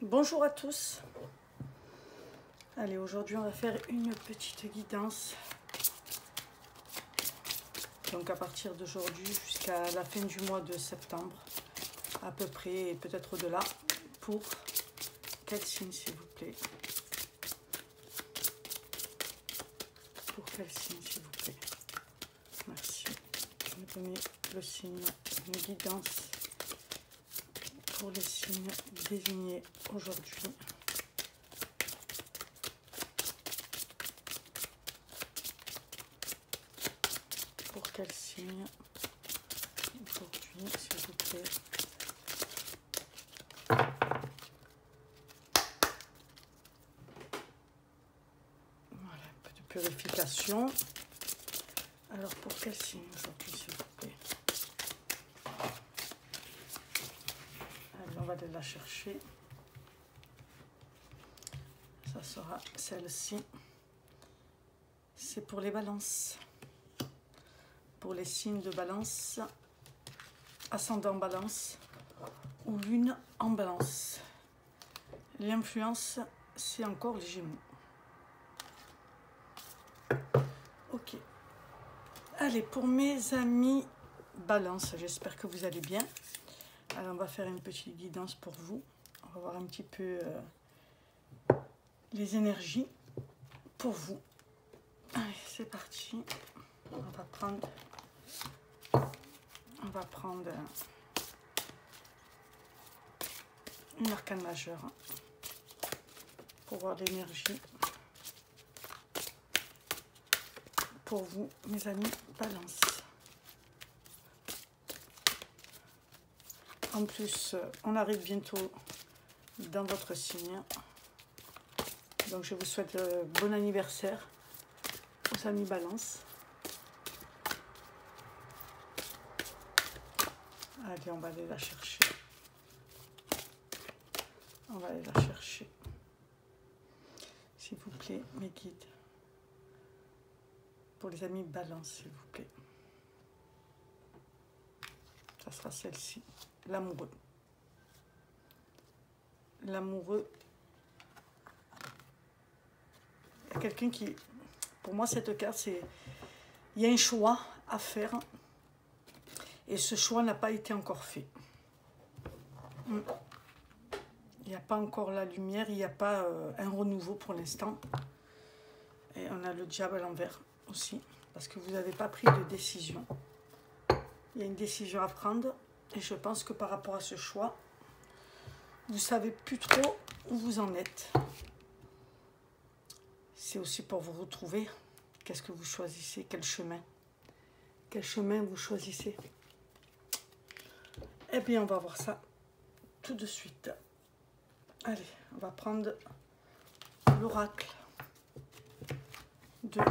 Bonjour à tous. Allez, aujourd'hui on va faire une petite guidance. Donc à partir d'aujourd'hui jusqu'à la fin du mois de septembre, à peu près, et peut-être au-delà, pour quel signe s'il vous plaît? Pour quel signe s'il vous plaît? Merci. Je vais donner le signe, une guidance pour les signes désignés aujourd'hui. Pour quel signe aujourd'hui, s'il vous plaît? Voilà, un peu de purification. Alors, pour quel signe aujourd'hui, s'il vous plaît? Allez, on va aller la chercher. Ça sera celle-ci. C'est pour les balances. Pour les signes de balance, ascendant balance ou lune en balance. L'influence, c'est encore les Gémeaux. Ok. Allez, pour mes amis balance, j'espère que vous allez bien. Alors, on va faire une petite guidance pour vous. On va voir un petit peu les énergies pour vous. Allez, c'est parti. On va prendre une arcane majeure pour voir l'énergie pour vous, mes amis balance. En plus, on arrive bientôt dans votre signe. Donc, je vous souhaite bon anniversaire aux amis balance. Allez, on va aller la chercher. On va aller la chercher. S'il vous plaît, mes guides. Pour les amis balance, s'il vous plaît. Ça sera celle-ci. L'amoureux. L'amoureux. Il y a quelqu'un qui... Pour moi, cette carte, c'est... Il y a un choix à faire. Et ce choix n'a pas été encore fait. Il n'y a pas encore la lumière, il n'y a pas un renouveau pour l'instant. Et on a le diable à l'envers aussi, parce que vous n'avez pas pris de décision. Il y a une décision à prendre, et je pense que par rapport à ce choix, vous ne savez plus trop où vous en êtes. C'est aussi pour vous retrouver. Qu'est-ce que vous choisissez? Quel chemin? Quel chemin vous choisissez? Eh bien, on va voir ça tout de suite. Allez, on va prendre l'oracle de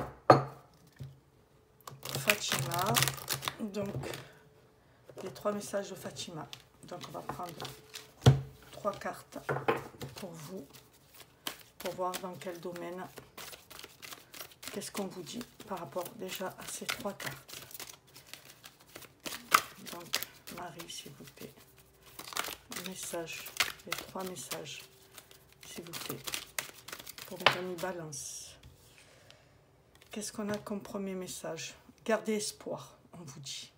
Fatima. Donc, les 3 messages de Fatima. Donc, on va prendre 3 cartes pour vous, pour voir dans quel domaine, qu'est-ce qu'on vous dit par rapport déjà à ces 3 cartes. Donc, Marie, s'il vous plaît. Message, les 3 messages, s'il vous plaît, pour mes amis balance. Qu'est-ce qu'on a comme premier message? Gardez espoir, on vous dit.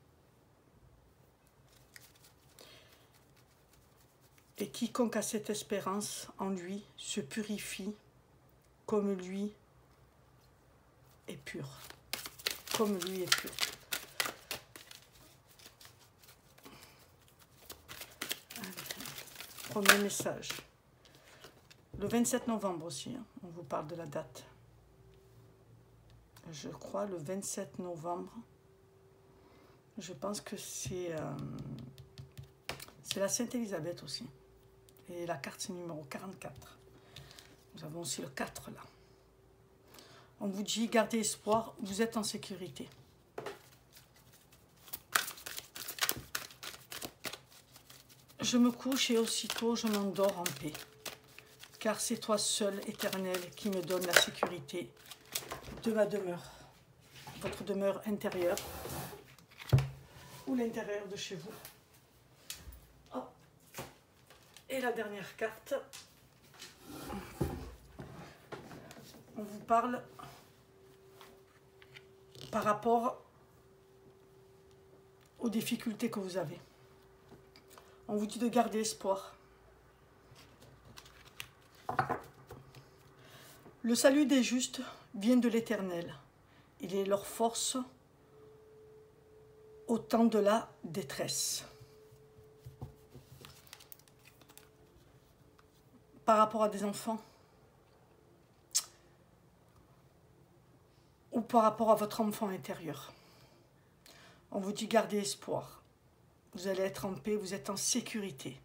Et quiconque a cette espérance en lui se purifie comme lui est pur. Comme lui est pur. Premier message. Le 27 novembre aussi, hein, on vous parle de la date. Je crois le 27 novembre. Je pense que c'est la Sainte-Élisabeth aussi. Et la carte, c'est numéro 44. Nous avons aussi le 4 là. On vous dit, gardez espoir, vous êtes en sécurité. Je me couche et aussitôt je m'endors en paix. Car c'est toi seul, Éternel, qui me donne la sécurité de ma demeure. Votre demeure intérieure ou l'intérieur de chez vous. Oh. Et la dernière carte, On vous parle par rapport aux difficultés que vous avez. On vous dit de garder espoir. Le salut des justes vient de l'Éternel. Il est leur force au temps de la détresse. Par rapport à des enfants ou par rapport à votre enfant intérieur. On vous dit gardez espoir. Vous allez être en paix, vous êtes en sécurité.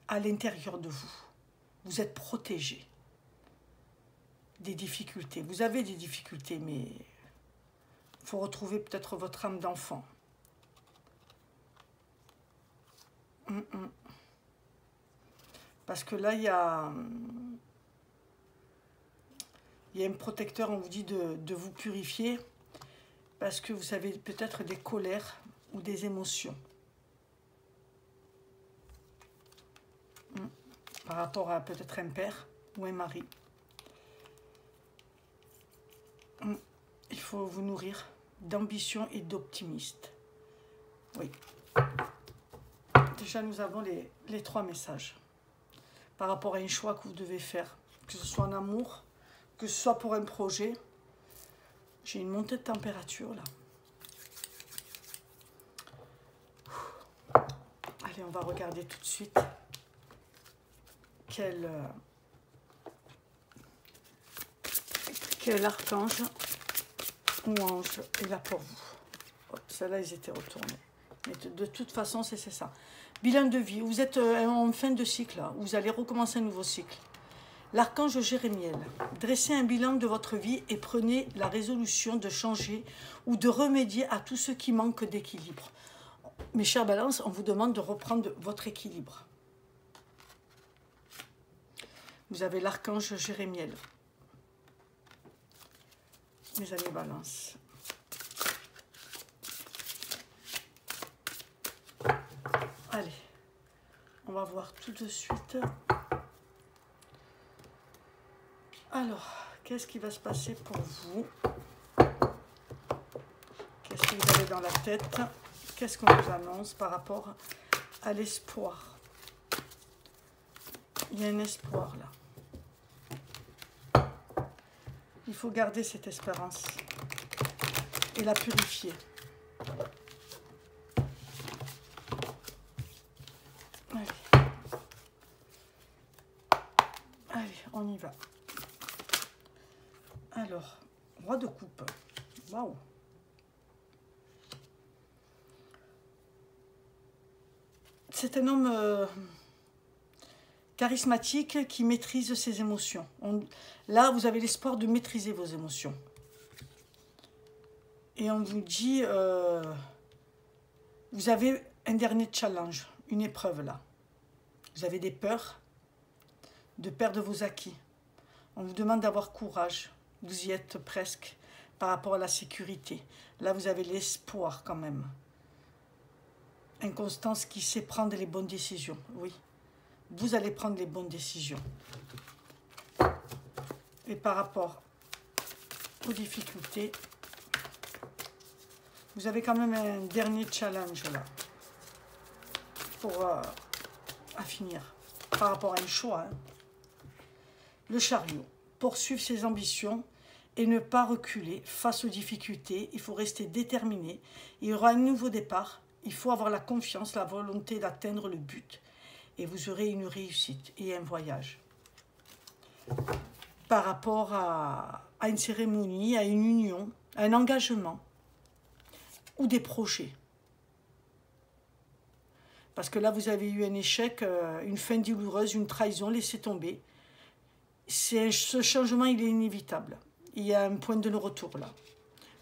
À l'intérieur de vous. Vous êtes protégé des difficultés. Vous avez des difficultés, mais il faut retrouver peut-être votre âme d'enfant. Parce que là, il y a un protecteur, on vous dit de vous purifier, parce que vous avez peut-être des colères ou des émotions. Par rapport à peut-être un père ou un mari. Il faut vous nourrir d'ambition et d'optimiste. Oui. Déjà, nous avons les 3 messages. Par rapport à un choix que vous devez faire, que ce soit en amour, que ce soit pour un projet. J'ai une montée de température là. Allez, on va regarder tout de suite quel archange ou ange est là pour vous. Oh, celles-là, ils étaient retournés. Mais de toute façon, c'est ça. Bilan de vie, vous êtes en fin de cycle, là, vous allez recommencer un nouveau cycle. L'archange Jérémiel, dressez un bilan de votre vie et prenez la résolution de changer ou de remédier à tout ce qui manque d'équilibre. Mes chers balances, on vous demande de reprendre votre équilibre. Vous avez l'archange Jérémiel. Mes amis balances. Allez, on va voir tout de suite. Alors, qu'est-ce qui va se passer pour vous? Qu'est-ce que vous avez dans la tête? Qu'est-ce qu'on vous annonce par rapport à l'espoir? Il y a un espoir là. Il faut garder cette espérance et la purifier. Allez, on y va. Alors, roi de coupe. Waouh. C'est un homme charismatique qui maîtrise ses émotions. Là, vous avez l'espoir de maîtriser vos émotions. Et on vous dit, vous avez un dernier challenge, une épreuve là. Vous avez des peurs de perdre vos acquis. On vous demande d'avoir courage. Vous y êtes presque par rapport à la sécurité. Là, vous avez l'espoir quand même. Inconstance qui sait prendre les bonnes décisions. Oui, vous allez prendre les bonnes décisions. Et par rapport aux difficultés, vous avez quand même un dernier challenge là pour à finir par rapport à un choix. Hein. Le chariot, poursuivre ses ambitions et ne pas reculer face aux difficultés. Il faut rester déterminé. Il y aura un nouveau départ. Il faut avoir la confiance, la volonté d'atteindre le but. Et vous aurez une réussite et un voyage. Par rapport à une cérémonie, à une union, à un engagement ou des projets. Parce que là, vous avez eu un échec, une fin douloureuse, une trahison, laissez tomber. Ce changement, il est inévitable. Il y a un point de non-retour là.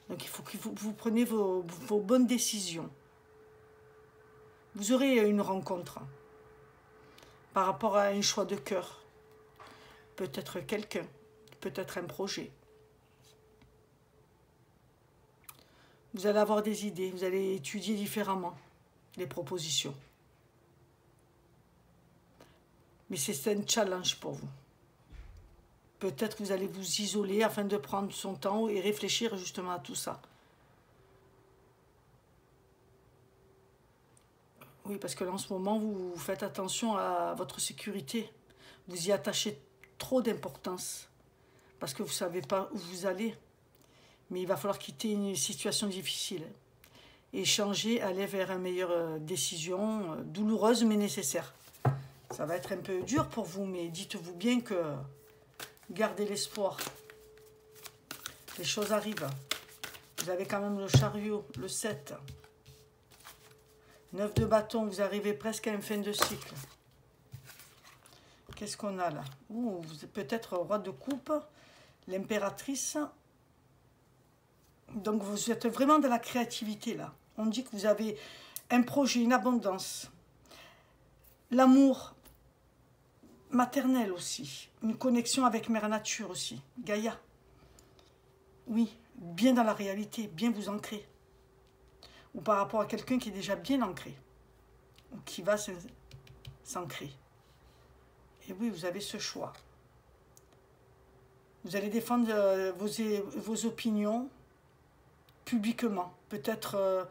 Donc, il faut que vous preniez vos bonnes décisions. Vous aurez une rencontre par rapport à un choix de cœur. Peut-être quelqu'un, peut-être un projet. Vous allez avoir des idées, vous allez étudier différemment les propositions. Mais c'est un challenge pour vous. Peut-être que vous allez vous isoler afin de prendre son temps et réfléchir justement à tout ça. Oui, parce que là, en ce moment, vous faites attention à votre sécurité. Vous y attachez trop d'importance. Parce que vous ne savez pas où vous allez. Mais il va falloir quitter une situation difficile. Et changer, aller vers une meilleure décision, douloureuse mais nécessaire. Ça va être un peu dur pour vous, mais dites-vous bien que gardez l'espoir. Les choses arrivent. Vous avez quand même le chariot, le 7. 9 de bâton, vous arrivez presque à une fin de cycle. Qu'est-ce qu'on a là? Ouh, vous êtes peut-être roi de coupe, l'impératrice. Donc vous êtes vraiment dans la créativité là. On dit que vous avez un projet, une abondance. L'amour maternel aussi. Une connexion avec Mère Nature aussi. Gaïa. Oui, bien dans la réalité, bien vous ancrer. Ou par rapport à quelqu'un qui est déjà bien ancré. Ou qui va s'ancrer. Et oui, vous avez ce choix. Vous allez défendre vos opinions publiquement. Peut-être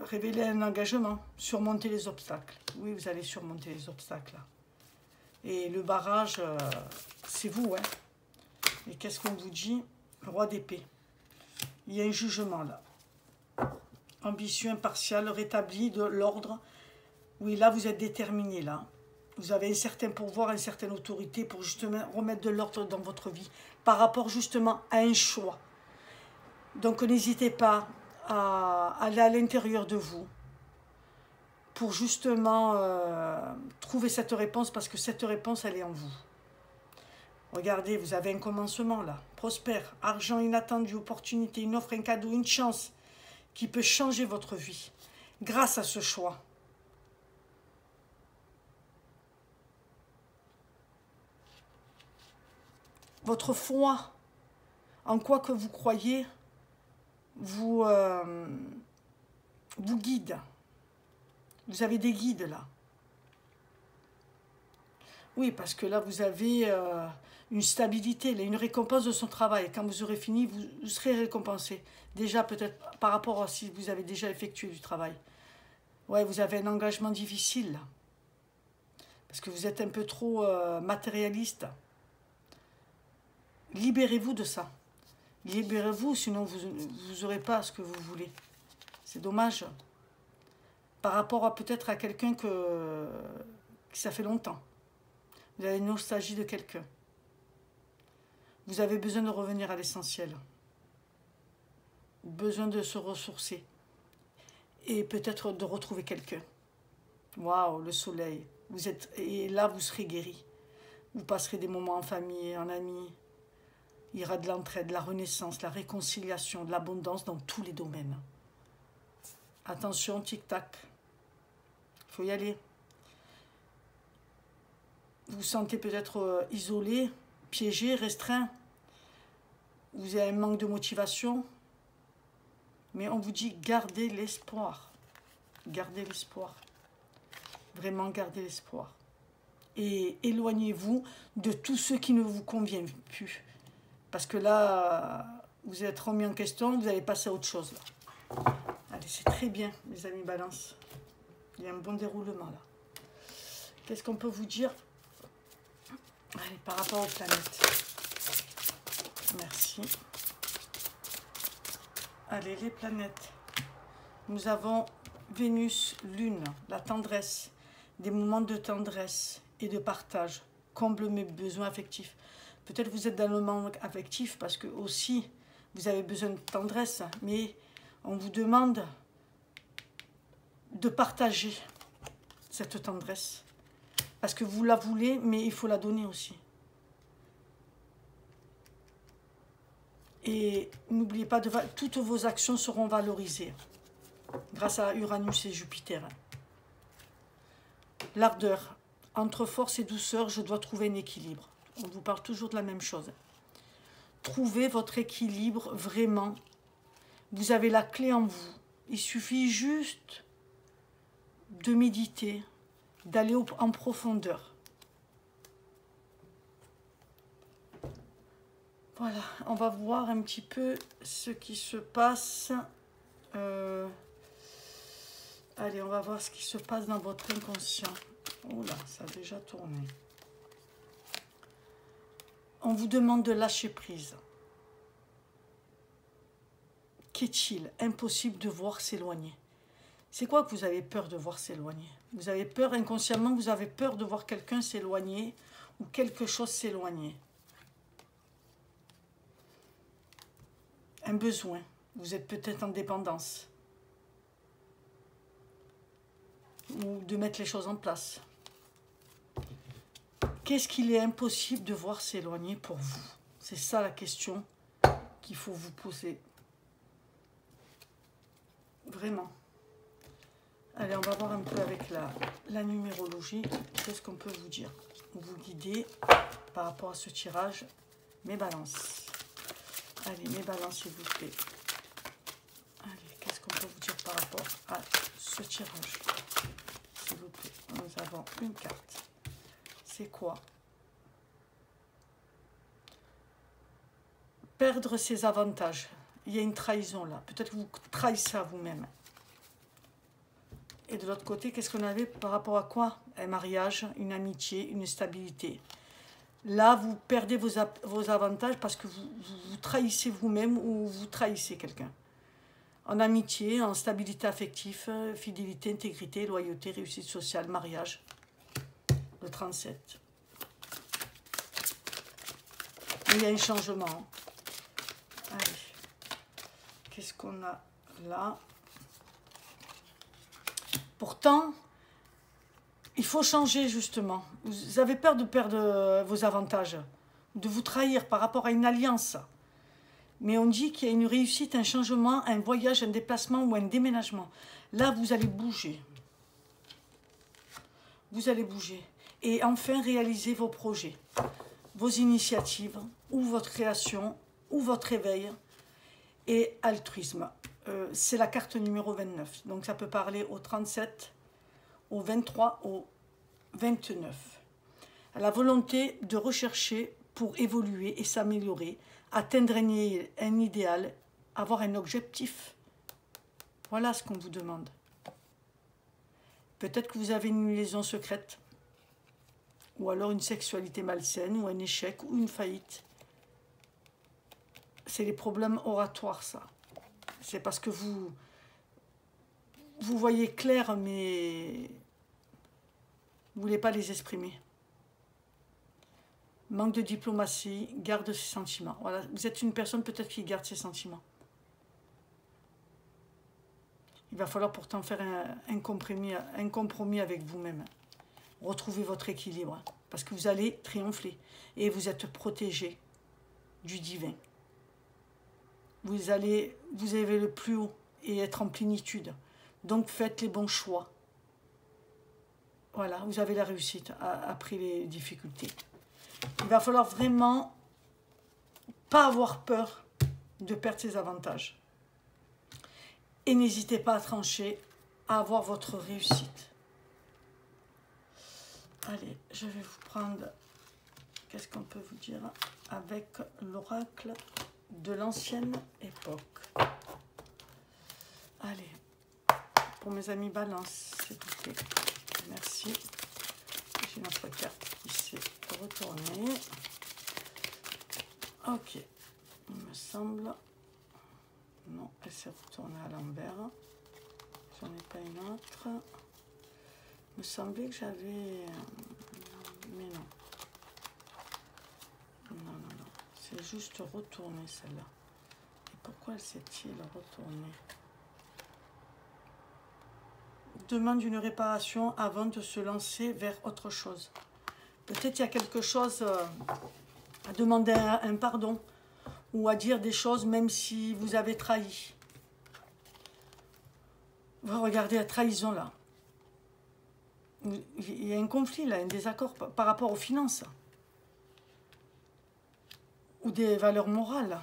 révéler un engagement, surmonter les obstacles. Oui, vous allez surmonter les obstacles. Là. Et le barrage, c'est vous. Hein. Et qu'est-ce qu'on vous dit? Le roi d'épée. Il y a un jugement là. Ambitieux, impartial, rétabli de l'ordre. Oui, là, vous êtes déterminé là. Vous avez un certain pouvoir, une certaine autorité pour justement remettre de l'ordre dans votre vie par rapport justement à un choix. Donc n'hésitez pas à aller à l'intérieur de vous pour justement trouver cette réponse parce que cette réponse, elle est en vous. Regardez, vous avez un commencement là, prospère, argent inattendu, opportunité, une offre, un cadeau, une chance qui peut changer votre vie grâce à ce choix. Votre foi, en quoi que vous croyez, vous guide. Vous avez des guides là. Oui, parce que là, vous avez une stabilité, une récompense de son travail. Quand vous aurez fini, vous serez récompensé. Déjà, peut-être par rapport à si vous avez déjà effectué du travail. Ouais, vous avez un engagement difficile là. Parce que vous êtes un peu trop matérialiste. Libérez-vous de ça. Libérez-vous, sinon vous n'aurez pas ce que vous voulez. C'est dommage. Par rapport à peut-être à quelqu'un qui ça fait longtemps. Vous avez une nostalgie de quelqu'un. Vous avez besoin de revenir à l'essentiel. Besoin de se ressourcer. Et peut-être de retrouver quelqu'un. Waouh, le soleil. Et là, vous serez guéri. Vous passerez des moments en famille, en amis. Il y aura de l'entraide, de la renaissance, la réconciliation, de l'abondance dans tous les domaines. Attention, tic-tac. Il faut y aller. Vous vous sentez peut-être isolé, piégé, restreint. Vous avez un manque de motivation. Mais on vous dit, gardez l'espoir. Gardez l'espoir. Vraiment, gardez l'espoir. Et éloignez-vous de tous ceux qui ne vous conviennent plus. Parce que là, vous êtes remis en question, vous allez passer à autre chose. Là. Allez, c'est très bien, mes amis Balance. Il y a un bon déroulement là. Qu'est-ce qu'on peut vous dire? Allez, par rapport aux planètes. Merci. Allez, les planètes. Nous avons Vénus, Lune, la tendresse, des moments de tendresse et de partage. Comble mes besoins affectifs. Peut-être vous êtes dans le manque affectif parce que aussi vous avez besoin de tendresse, mais on vous demande de partager cette tendresse. Parce que vous la voulez, mais il faut la donner aussi. Et n'oubliez pas, toutes vos actions seront valorisées grâce à Uranus et Jupiter. L'ardeur. Entre force et douceur, je dois trouver un équilibre. On vous parle toujours de la même chose. Trouvez votre équilibre vraiment. Vous avez la clé en vous. Il suffit juste de méditer, d'aller en profondeur. Voilà, on va voir un petit peu ce qui se passe. Allez, on va voir ce qui se passe dans votre inconscient. Oula, ça a déjà tourné. On vous demande de lâcher prise. Qu'est-il? Impossible de voir s'éloigner. C'est quoi que vous avez peur de voir s'éloigner? Vous avez peur, inconsciemment, vous avez peur de voir quelqu'un s'éloigner ou quelque chose s'éloigner. Un besoin. Vous êtes peut-être en dépendance. Ou de mettre les choses en place. Qu'est-ce qu'il est impossible de voir s'éloigner pour vous? C'est ça la question qu'il faut vous poser. Vraiment. Allez, on va voir un peu avec la numérologie. Qu'est-ce qu'on peut vous dire? Vous guider par rapport à ce tirage. Mes balances. Allez, mes balances, s'il vous plaît. Allez, qu'est-ce qu'on peut vous dire par rapport à ce tirage? S'il vous plaît. Nous avons une carte. C'est quoi? Perdre ses avantages. Il y a une trahison là. Peut-être que vous trahissez à vous-même. Et de l'autre côté, qu'est-ce qu'on avait par rapport à quoi? Un mariage, une amitié, une stabilité. Là, vous perdez vos avantages parce que vous trahissez vous-même ou vous trahissez quelqu'un. En amitié, en stabilité affective, fidélité, intégrité, loyauté, réussite sociale, mariage. Le 37. Il y a un changement. Allez. Qu'est-ce qu'on a là? Pourtant, il faut changer justement. Vous avez peur de perdre vos avantages, de vous trahir par rapport à une alliance. Mais on dit qu'il y a une réussite, un changement, un voyage, un déplacement ou un déménagement. Là, vous allez bouger. Vous allez bouger. Et enfin, réaliser vos projets, vos initiatives, ou votre création, ou votre éveil et altruisme. C'est la carte numéro 29. Donc ça peut parler au 37, au 23, au 29. La volonté de rechercher pour évoluer et s'améliorer, atteindre un idéal, avoir un objectif. Voilà ce qu'on vous demande. Peut-être que vous avez une liaison secrète, ou alors une sexualité malsaine, ou un échec, ou une faillite. C'est les problèmes oratoires, ça. C'est parce que vous voyez clair, mais vous ne voulez pas les exprimer. Manque de diplomatie, garde ses sentiments. Voilà, vous êtes une personne peut-être qui garde ses sentiments. Il va falloir pourtant faire un compromis avec vous-même. Retrouver votre équilibre. Parce que vous allez triompher. Et vous êtes protégé du divin. Vous allez vous élever le plus haut et être en plénitude. Donc faites les bons choix. Voilà, vous avez la réussite après les difficultés. Il va falloir vraiment pas avoir peur de perdre ses avantages. Et n'hésitez pas à trancher, à avoir votre réussite. Allez, je vais vous prendre, qu'est-ce qu'on peut vous dire, avec l'oracle de l'ancienne époque. Allez, pour mes amis balance, s'il vous plaît. Merci. J'ai notre carte qui s'est retournée. Ok, il me semble. Non, elle s'est retournée à l'envers. J'en ai pas une autre. Il me semblait que j'avais... Mais non. Non, non, non. C'est juste retourné celle-là. Et pourquoi elle s'est-il retournée? Demande une réparation avant de se lancer vers autre chose. Peut-être il y a quelque chose à demander un pardon ou à dire des choses même si vous avez trahi. Regardez la trahison là. Il y a un conflit là, un désaccord par rapport aux finances ou des valeurs morales.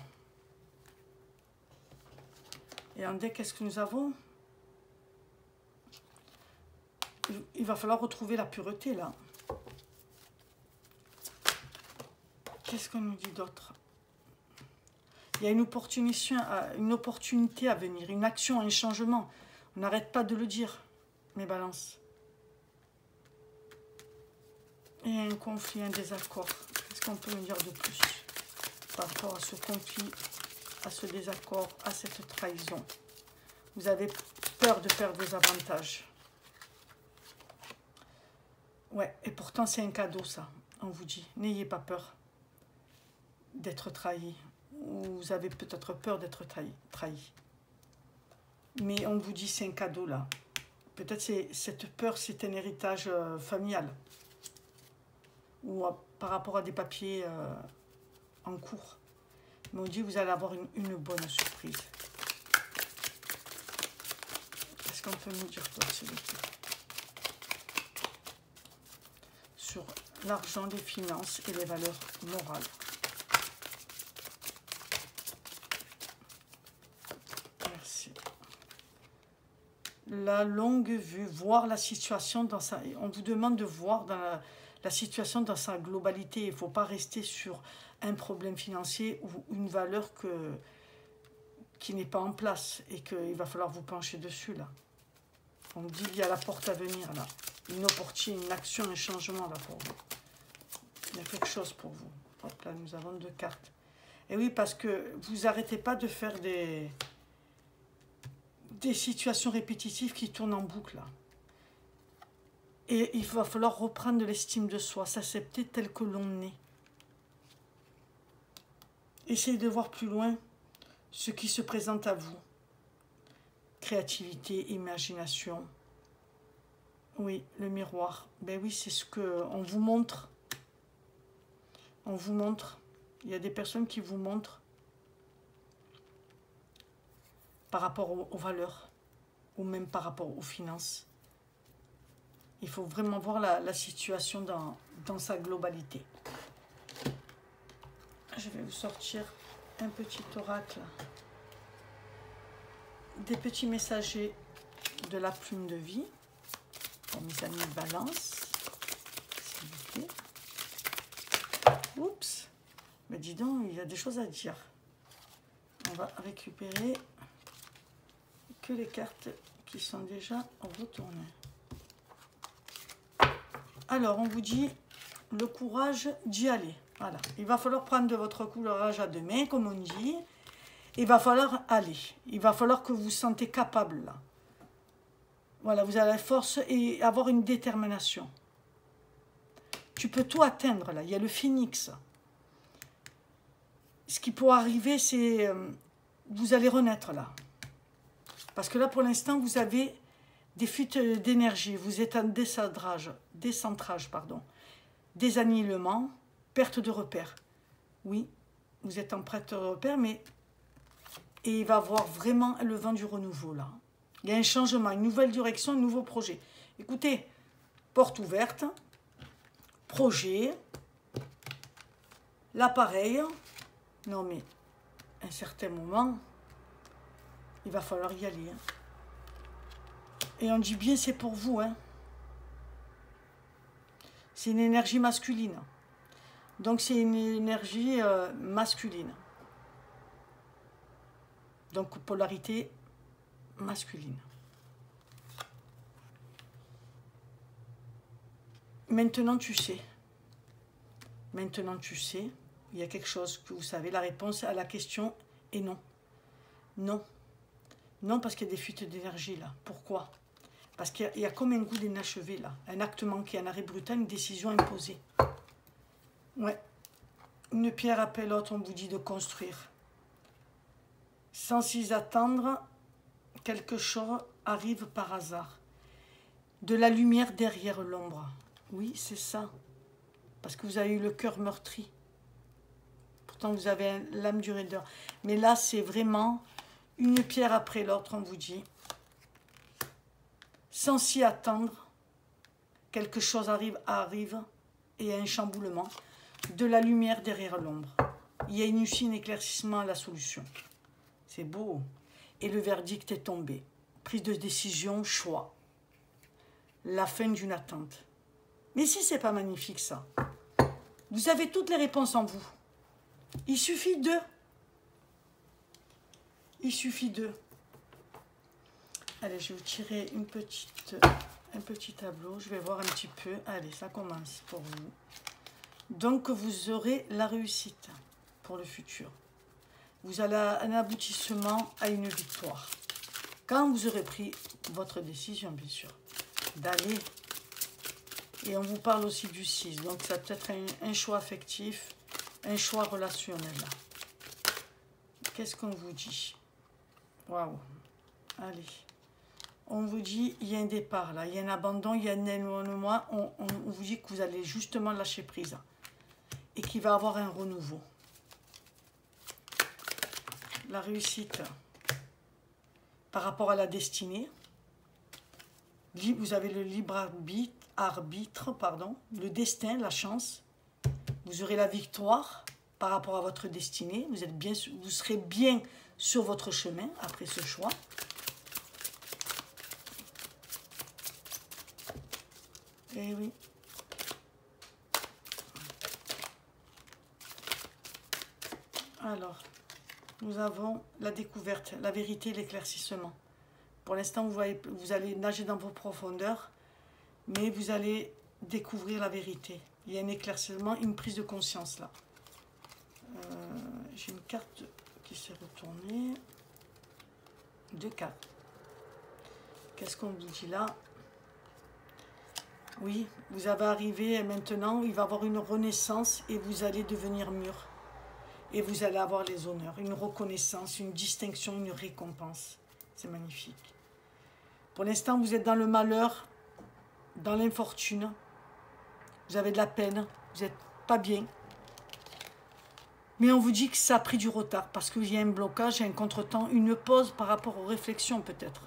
Et en deck, qu'est-ce que nous avons? Il va falloir retrouver la pureté là. Qu'est-ce qu'on nous dit d'autre? Il y a une opportunité à venir, une action, un changement. On n'arrête pas de le dire, mes balances. Et un conflit, un désaccord. Qu'est-ce qu'on peut me dire de plus par rapport à ce conflit, à ce désaccord, à cette trahison? Vous avez peur de perdre vos avantages. Ouais, et pourtant c'est un cadeau ça, on vous dit. N'ayez pas peur d'être trahi. Vous avez peut-être peur d'être trahi. Mais on vous dit c'est un cadeau là. Peut-être cette peur, c'est un héritage familial. Ou par rapport à des papiers en cours. Mais on dit que vous allez avoir une bonne surprise. Qu'est-ce qu'on peut nous dire d'autre, s'il vous plaît? Sur l'argent, les finances et les valeurs morales. Merci. La longue vue, voir la situation dans sa... On vous demande de voir dans la situation dans sa globalité. Il ne faut pas rester sur un problème financier ou une valeur qui n'est pas en place et qu'il va falloir vous pencher dessus là. On me dit qu'il y a la porte à venir là. Une opportunité, une action, un changement là pour vous. Il y a quelque chose pour vous. Hop là, nous avons 2 cartes. Et oui, parce que vous n'arrêtez pas de faire des situations répétitives qui tournent en boucle là. Et il va falloir reprendre de l'estime de soi, s'accepter tel que l'on est. Essayez de voir plus loin ce qui se présente à vous. Créativité, imagination. Oui, le miroir. Ben oui, c'est ce qu'on vous montre. On vous montre. Il y a des personnes qui vous montrent par rapport aux valeurs ou même par rapport aux finances. Il faut vraiment voir la situation dans sa globalité. Je vais vous sortir un petit oracle. Des petits messagers de la plume de vie. Pour mes amis de Balance. S'il vous plaît. Oups. Mais dis donc, il y a des choses à dire. On va récupérer que les cartes qui sont déjà retournées. Alors, on vous dit le courage d'y aller. Voilà. Il va falloir prendre de votre courage à deux mains, comme on dit. Il va falloir aller. Il va falloir que vous vous sentez capable, là. Voilà, vous avez la force et avoir une détermination. Tu peux tout atteindre, là. Il y a le phénix. Ce qui pourrait arriver, c'est... vous allez renaître, là. Parce que là, pour l'instant, vous avez des fuites d'énergie. Vous êtes en décentrage, pardon. Désannihilement, perte de repères. Oui, vous êtes en perte de repères, mais... Et il va avoir vraiment le vent du renouveau, là. Il y a un changement, une nouvelle direction, un nouveau projet. Écoutez, porte ouverte, projet, l'appareil. Non, mais à un certain moment, il va falloir y aller. Hein. Et on dit bien, c'est pour vous. Hein. C'est une énergie masculine. Donc, c'est une énergie masculine. Donc, polarité masculine. Maintenant, tu sais. Maintenant, tu sais. Il y a quelque chose que vous savez. La réponse à la question est non. Non. Non, parce qu'il y a des fuites d'énergie, là. Pourquoi? Parce qu'il y a comme un goût d'inachevé, là. Un acte manqué, un arrêt brutal, une décision imposée. Ouais. Une pierre appelle l'autre, on vous dit de construire. Sans s'y attendre, quelque chose arrive par hasard. De la lumière derrière l'ombre. Oui, c'est ça. Parce que vous avez eu le cœur meurtri. Pourtant, vous avez l'âme du raideur. Mais là, c'est vraiment une pierre après l'autre, on vous dit. Sans s'y attendre, quelque chose arrive et un chamboulement. De la lumière derrière l'ombre. Il y a une éclaircissement à la solution. C'est beau. Et le verdict est tombé. Prise de décision, choix. La fin d'une attente. Mais si c'est pas magnifique ça. Vous avez toutes les réponses en vous. Il suffit de... Il suffit de... Allez, je vais vous tirer un petit tableau. Je vais voir un petit peu. Allez, ça commence pour vous. Donc, vous aurez la réussite pour le futur. Vous allez un aboutissement à une victoire. Quand vous aurez pris votre décision, bien sûr, d'aller. Et on vous parle aussi du 6. Donc, ça peut être un choix affectif, un choix relationnel. Qu'est-ce qu'on vous dit? Waouh. Allez. On vous dit, il y a un départ là, il y a un abandon, il y a un éloignement. On vous dit que vous allez justement lâcher prise. Et qu'il va y avoir un renouveau. La réussite par rapport à la destinée. Vous avez le libre arbitre, pardon, le destin, la chance. Vous aurez la victoire par rapport à votre destinée. Vous serez bien sur votre chemin après ce choix. Eh oui. Alors, nous avons la découverte, la vérité, l'éclaircissement. Pour l'instant, vous allez nager dans vos profondeurs, mais vous allez découvrir la vérité. Il y a un éclaircissement, une prise de conscience là. J'ai une carte qui s'est retournée. 2 cartes. Qu'est-ce qu'on vous dit là? Oui, vous avez arrivé et maintenant, il va y avoir une renaissance et vous allez devenir mûr. Et vous allez avoir les honneurs, une reconnaissance, une distinction, une récompense. C'est magnifique. Pour l'instant, vous êtes dans le malheur, dans l'infortune. Vous avez de la peine, vous n'êtes pas bien. Mais on vous dit que ça a pris du retard parce qu'il y a un blocage, un contretemps, une pause par rapport aux réflexions peut-être.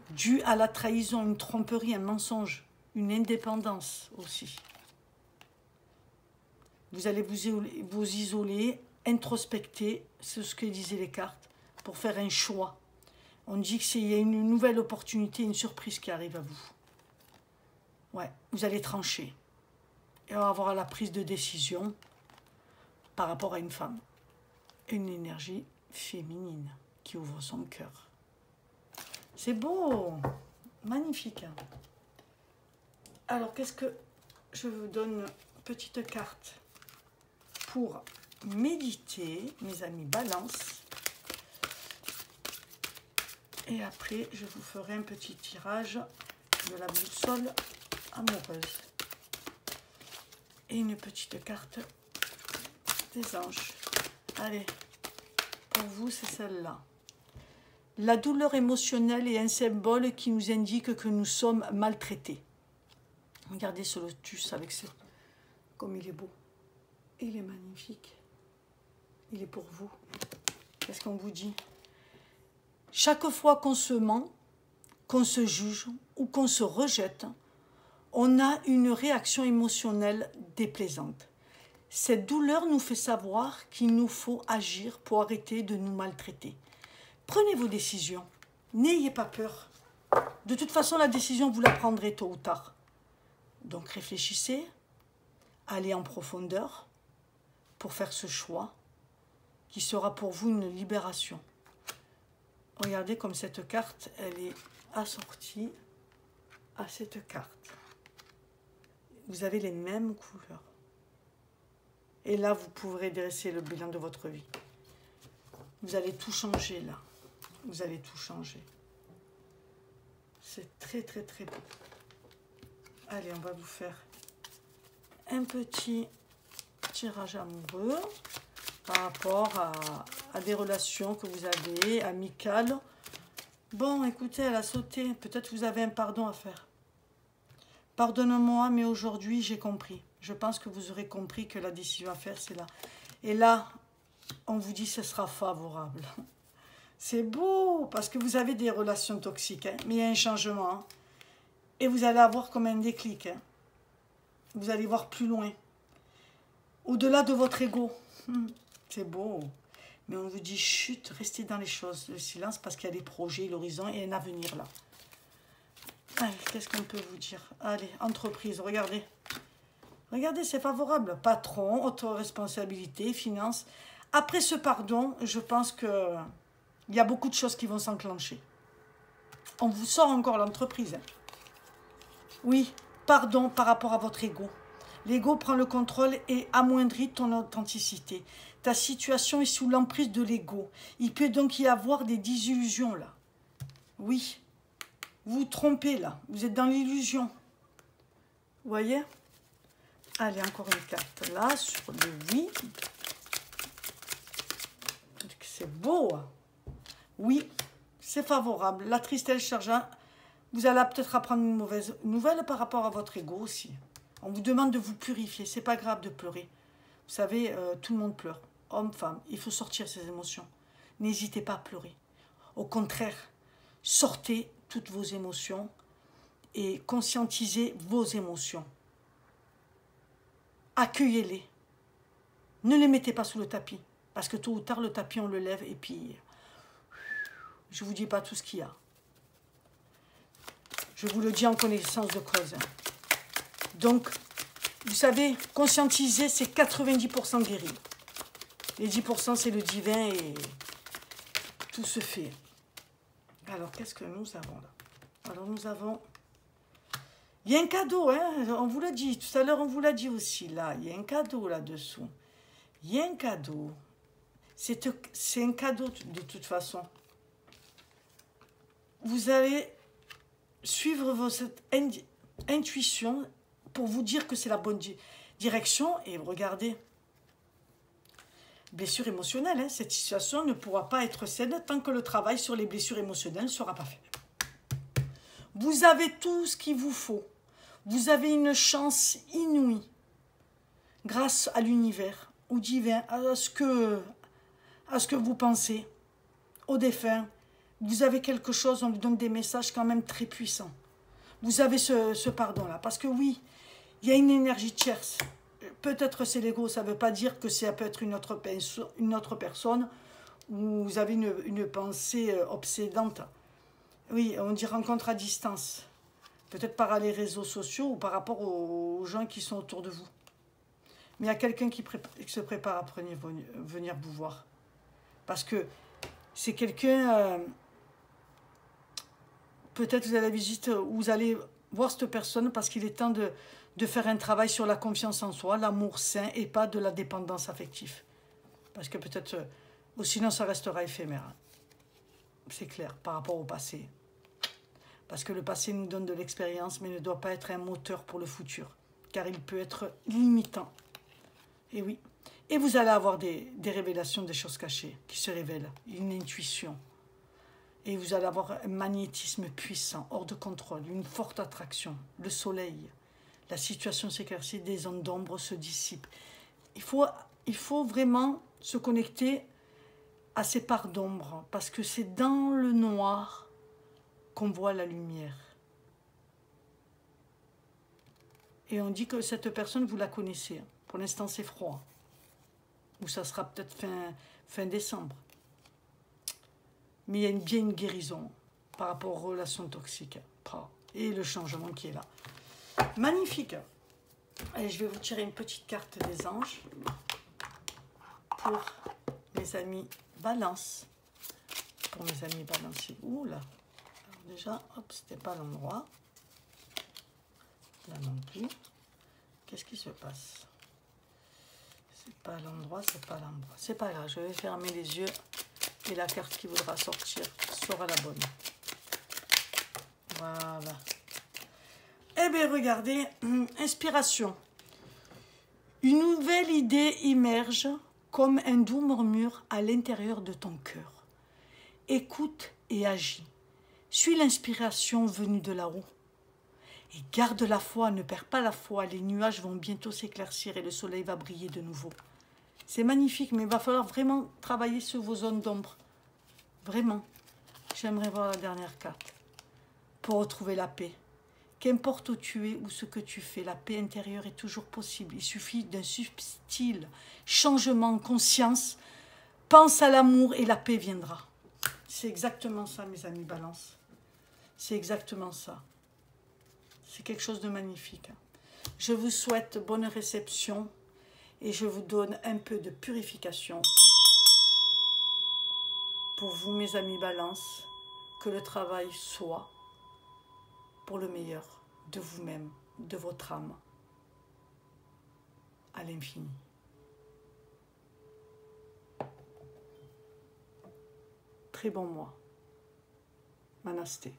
Dû à la trahison, une tromperie, un mensonge, une indépendance aussi. Vous allez vous isoler, introspecter, c'est ce que disaient les cartes, pour faire un choix. On dit qu'il y a une nouvelle opportunité, une surprise qui arrive à vous. Ouais, vous allez trancher. Et on va avoir la prise de décision par rapport à une femme. Une énergie féminine qui ouvre son cœur. C'est beau, magnifique. Alors, qu'est-ce que je vous donne? Une petite carte pour méditer, mes amis Balance. Et après, je vous ferai un petit tirage de la boussole amoureuse. Et une petite carte des anges. Allez, pour vous, c'est celle-là. La douleur émotionnelle est un symbole qui nous indique que nous sommes maltraités. Regardez ce lotus avec ce... Comme il est beau. Il est magnifique. Il est pour vous. Qu'est-ce qu'on vous dit? Chaque fois qu'on se ment, qu'on se juge ou qu'on se rejette, on a une réaction émotionnelle déplaisante. Cette douleur nous fait savoir qu'il nous faut agir pour arrêter de nous maltraiter. Prenez vos décisions. N'ayez pas peur. De toute façon, la décision, vous la prendrez tôt ou tard. Donc réfléchissez, allez en profondeur pour faire ce choix qui sera pour vous une libération. Regardez comme cette carte, elle est assortie à cette carte. Vous avez les mêmes couleurs. Et là, vous pourrez dresser le bilan de votre vie. Vous allez tout changer là. Vous allez tout changer. C'est très, très, très beau. Allez, on va vous faire un petit tirage amoureux par rapport à des relations que vous avez, amicales. Bon, écoutez, elle a sauté. Peut-être vous avez un pardon à faire. Pardonne-moi, mais aujourd'hui, j'ai compris. Je pense que vous aurez compris que la décision à faire, c'est là. Et là, on vous dit que ce sera favorable. C'est beau, parce que vous avez des relations toxiques, hein, mais il y a un changement. Hein, et vous allez avoir comme un déclic. Hein. Vous allez voir plus loin. Au-delà de votre ego. C'est beau. Mais on vous dit, chut, restez dans les choses. Le silence, parce qu'il y a des projets, l'horizon et un avenir là. Allez, qu'est-ce qu'on peut vous dire? Allez, entreprise, regardez. Regardez, c'est favorable. Patron, autoresponsabilité, finance. Après ce pardon, je pense que Il y a beaucoup de choses qui vont s'enclencher. On vous sort encore l'entreprise. Hein. Oui, pardon par rapport à votre ego. L'ego prend le contrôle et amoindrit ton authenticité. Ta situation est sous l'emprise de l'ego. Il peut donc y avoir des désillusions là. Oui, vous vous trompez là. Vous êtes dans l'illusion. Vous voyez? Allez, encore une carte là sur le oui. C'est beau. Hein. Oui, c'est favorable. La tristesse chargeante. Vous allez peut-être apprendre une mauvaise nouvelle par rapport à votre ego aussi. On vous demande de vous purifier. C'est pas grave de pleurer. Vous savez, tout le monde pleure. Homme, femme, il faut sortir ses émotions. N'hésitez pas à pleurer. Au contraire, sortez toutes vos émotions et conscientisez vos émotions. Accueillez-les. Ne les mettez pas sous le tapis. Parce que tôt ou tard, le tapis, on le lève et puis... Je ne vous dis pas tout ce qu'il y a. Je vous le dis en connaissance de cause. Donc, vous savez, conscientiser, c'est 90% guéri. Les 10%, c'est le divin et tout se fait. Alors, qu'est-ce que nous avons là? Alors, nous avons... Il y a un cadeau, hein? On vous l'a dit. Tout à l'heure, on vous l'a dit aussi, là. Il y a un cadeau là-dessous. Il y a un cadeau. C'est un cadeau de toute façon. Vous allez suivre votre intuition pour vous dire que c'est la bonne direction. Et regardez, blessure émotionnelle, hein, cette situation ne pourra pas être saine tant que le travail sur les blessures émotionnelles ne sera pas fait. Vous avez tout ce qu'il vous faut. Vous avez une chance inouïe grâce à l'univers, au divin, à ce que vous pensez, au défunt. Vous avez quelque chose, on vous donne des messages quand même très puissants. Vous avez ce pardon-là. Parce que oui, il y a une énergie tierce. Peut-être c'est l'ego, ça ne veut pas dire que ça peut être une autre personne ou vous avez une pensée obsédante. Oui, on dit rencontre à distance. Peut-être par les réseaux sociaux ou par rapport aux gens qui sont autour de vous. Mais il y a quelqu'un qui se prépare à venir vous voir. Parce que c'est quelqu'un... peut-être vous allez à la visite où vous allez voir cette personne parce qu'il est temps de faire un travail sur la confiance en soi, l'amour sain et pas de la dépendance affective. Parce que peut-être... sinon, ça restera éphémère. C'est clair, par rapport au passé. Parce que le passé nous donne de l'expérience, mais ne doit pas être un moteur pour le futur. Car il peut être limitant. Et oui. Et vous allez avoir des révélations, des choses cachées qui se révèlent. Une intuition. Et vous allez avoir un magnétisme puissant, hors de contrôle, une forte attraction. Le soleil. La situation s'éclaircit, des zones d'ombre se dissipent. Il faut vraiment se connecter à ces parts d'ombre. Parce que c'est dans le noir qu'on voit la lumière. Et on dit que cette personne, vous la connaissez. Pour l'instant, c'est froid. Ou ça sera peut-être fin décembre. Mais il y a bien une guérison par rapport aux relations toxiques. Et le changement qui est là. Magnifique. Allez, je vais vous tirer une petite carte des anges. Pour mes amis Balance. Pour mes amis balanciers. Ouh là. Déjà, hop, c'était pas l'endroit. Là non plus. Qu'est-ce qui se passe? C'est pas l'endroit, c'est pas l'endroit. C'est pas grave, je vais fermer les yeux et la carte qui voudra sortir sera la bonne. Voilà. Eh bien, regardez, inspiration. Une nouvelle idée immerge comme un doux murmure à l'intérieur de ton cœur. Écoute et agis. Suis l'inspiration venue de là-haut. Et garde la foi, ne perds pas la foi. Les nuages vont bientôt s'éclaircir et le soleil va briller de nouveau. C'est magnifique, mais il va falloir vraiment travailler sur vos zones d'ombre. Vraiment. J'aimerais voir la dernière carte. Pour retrouver la paix. Qu'importe où tu es ou ce que tu fais, la paix intérieure est toujours possible. Il suffit d'un subtil changement de conscience. Pense à l'amour et la paix viendra. C'est exactement ça, mes amis Balance. C'est exactement ça. C'est quelque chose de magnifique. Je vous souhaite bonne réception et je vous donne un peu de purification pour vous, mes amis Balance, que le travail soit pour le meilleur de vous-même, de votre âme, à l'infini. Très bon mois. Manasté.